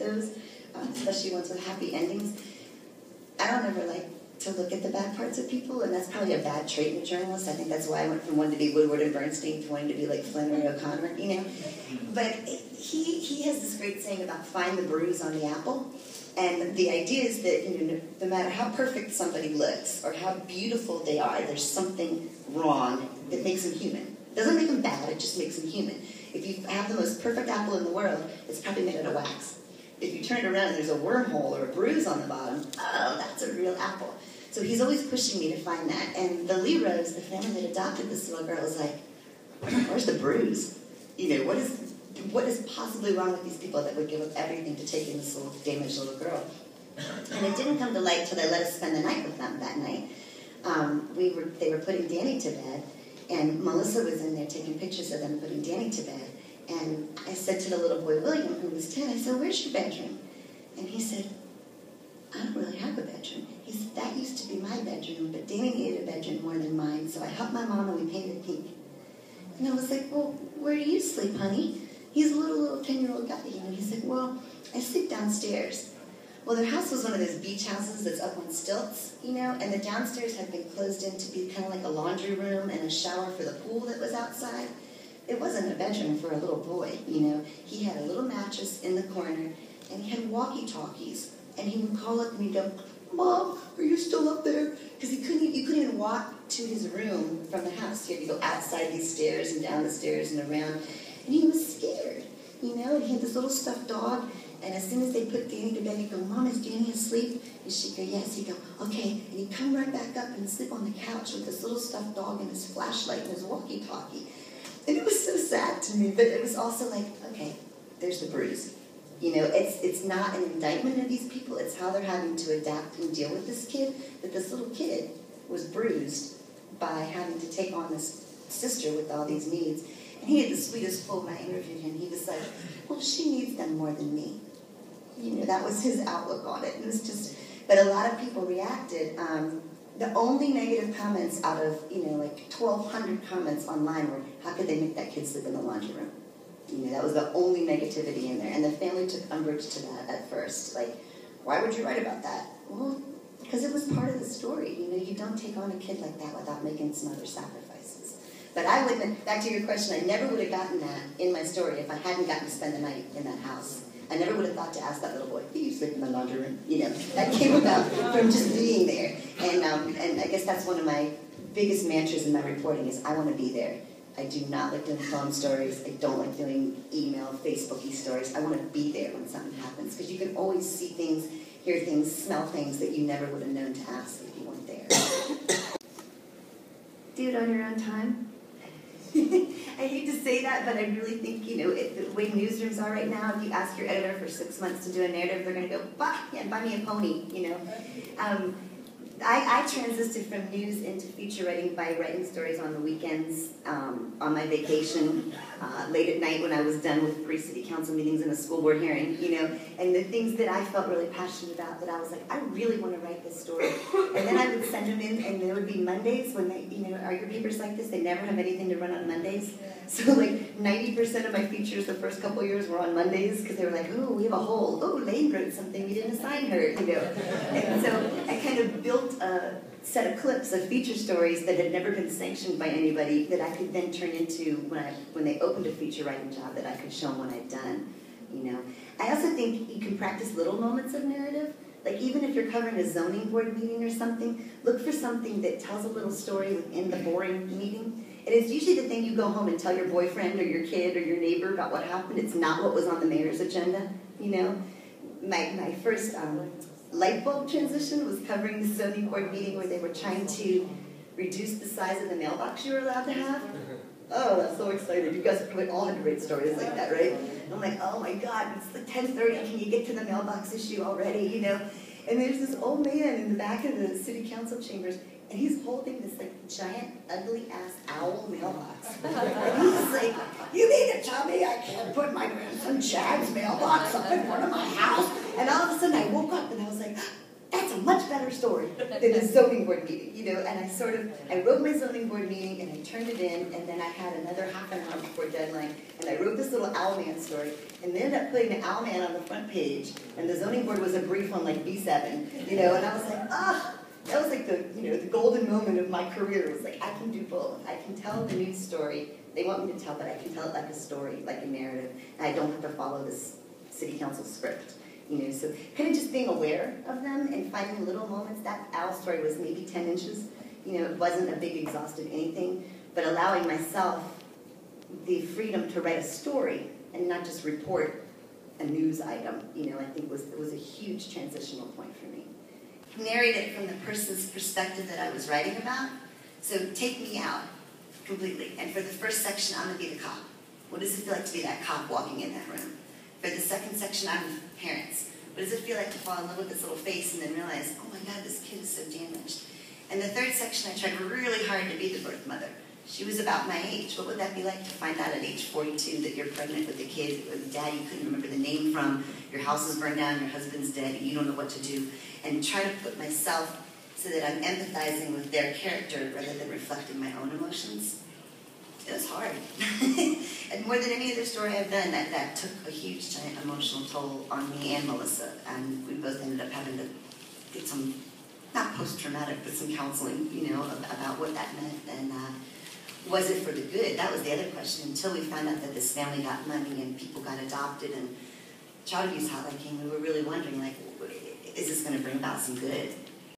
those, especially ones with happy endings. I don't ever like to look at the bad parts of people, and that's probably a bad trait in a journalist. I think that's why I went from wanting to be Woodward and Bernstein to wanting to be like Flannery O'Connor, you know. But he has this great saying about find the bruise on the apple. And the idea is that, you know, no matter how perfect somebody looks or how beautiful they are, there's something wrong that makes them human. It doesn't make them bad, it just makes them human. If you have the most perfect apple in the world, it's probably made out of wax. If you turn it around and there's a wormhole or a bruise on the bottom, oh, that's a real apple. So he's always pushing me to find that. And the Leros, the family that adopted this little girl, is like, where's the bruise? You know, what is possibly wrong with these people that would give up everything to take in this little damaged little girl? And it didn't come to light till they let us spend the night with them that night. They were putting Danny to bed, and Melissa was in there taking pictures of them putting Danny to bed. And I said to the little boy, William, who was 10, I said, where's your bedroom? And he said, I don't really have a bedroom. He said, that used to be my bedroom, but Danny needed a bedroom more than mine, so I helped my mom and we painted pink. And I was like, well, where do you sleep, honey? He's a little 10-year-old guy, you know. He said, well, I sleep downstairs. Well, their house was one of those beach houses that's up on stilts, you know, and the downstairs had been closed in to be kind of like a laundry room and a shower for the pool that was outside. It wasn't a bedroom for a little boy, you know. He had a little mattress in the corner, and he had walkie-talkies. And he would call up and he'd go, Mom, are you still up there? Because you couldn't even walk to his room from the house. You had to go outside these stairs and down the stairs and around. And he was scared, you know. And he had this little stuffed dog. And as soon as they put Danny to bed, he'd go, Mom, is Danny asleep? And she'd go, yes. He'd go, okay. And he'd come right back up and sleep on the couch with this little stuffed dog and his flashlight and his walkie-talkie. And it was so sad to me, but it was also like, okay, there's the bruise. You know, it's not an indictment of these people. It's how they're having to adapt and deal with this kid. That this little kid was bruised by having to take on this sister with all these needs. And he had the sweetest quote when I interviewed him. He was like, well, she needs them more than me. You know, that was his outlook on it. It was just, but a lot of people reacted. The only negative comments out of, you know, like 1,200 comments online were, how could they make that kid sleep in the laundry room? You know, that was the only negativity in there. And the family took umbrage to that at first. Like, why would you write about that? Well, because it was part of the story. You know, you don't take on a kid like that without making some other sacrifices. But I wouldn't, back to your question, I never would have gotten that in my story if I hadn't gotten to spend the night in that house. I never would have thought to ask that little boy, do you sleep in the laundry room? You know, that came about from just being there. And I guess that's one of my biggest mantras in my reporting is I want to be there. I do not like doing phone stories. I don't like doing email, Facebook-y stories. I want to be there when something happens because you can always see things, hear things, smell things that you never would have known to ask if you weren't there. Do it on your own time. I hate to say that, but I really think, you know, the way newsrooms are right now, if you ask your editor for 6 months to do a narrative, they're going to go, buy me a pony, you know. I transited from news into feature writing by writing stories on the weekends, on my vacation, late at night when I was done with 3 city council meetings and a school board hearing, you know, and the things that I felt really passionate about that I was like, I really want to write this story. And then I would send them in, and there would be Mondays when they, you know, are your papers like this? They never have anything to run on Mondays. So like 90% of my features the first couple of years were on Mondays because they were like, oh, we have a hole. Oh, Lane wrote something. We didn't assign her, you know. And so I kind of built a set of clips of feature stories that had never been sanctioned by anybody that I could then turn into when they opened a feature writing job that I could show them what I'd done, you know. I also think you can practice little moments of narrative. Like even if you're covering a zoning board meeting or something, look for something that tells a little story within the boring meeting. And it's usually the thing you go home and tell your boyfriend or your kid or your neighbor about what happened. It's not what was on the mayor's agenda, you know. My first light bulb transition was covering the zoning board meeting where they were trying to reduce the size of the mailbox you were allowed to have. Oh, that's so excited. You guys probably all had to write stories like that, right? And I'm like, oh my God, it's like 10:30. Can you get to the mailbox issue already, you know? And there's this old man in the back of the city council chambers, and he's holding this like giant, ugly-ass owl mailbox. And he's like, you mean to tell me I can't put my grandson Chad's mailbox up in front of my house? And all of a sudden I woke up and I was like, that's a much better story than the zoning board meeting, you know, and I wrote my zoning board meeting and I turned it in, and then I had another half an hour before deadline, and I wrote this little Owlman story, and they ended up putting the Owlman on the front page, and the zoning board was a brief on like B7, you know, and I was like, ah, that was like the, you know, the golden moment of my career. It was like, I can do both. I can tell the news story they want me to tell, but I can tell it like a story, like a narrative, and I don't have to follow this city council script. You know, so kind of just being aware of them and finding little moments. That owl story was maybe 10 inches. You know, it wasn't a big exhaustive anything, but allowing myself the freedom to write a story and not just report a news item, you know, I think it was a huge transitional point for me. Narrate it from the person's perspective that I was writing about. So take me out completely. And for the first section, I'm going to be the cop. What does it feel like to be that cop walking in that room? For the second section, I'm parents. What does it feel like to fall in love with this little face and then realize, oh my God, this kid is so damaged? And the third section, I tried really hard to be the birth mother. She was about my age. What would that be like to find out at age 42 that you're pregnant with a kid, with a dad you couldn't remember the name from, your house is burned down, your husband's dead, and you don't know what to do, and try to put myself so that I'm empathizing with their character rather than reflecting my own emotions. It was hard. And more than any other story I've done, that took a huge, giant emotional toll on me and Melissa. And we both ended up having to get some, not post-traumatic, but some counseling, you know, about what that meant. And was it for the good? That was the other question. Until we found out that this family got money and people got adopted and child abuse hotline came, we were really wondering, like, is this going to bring about some good?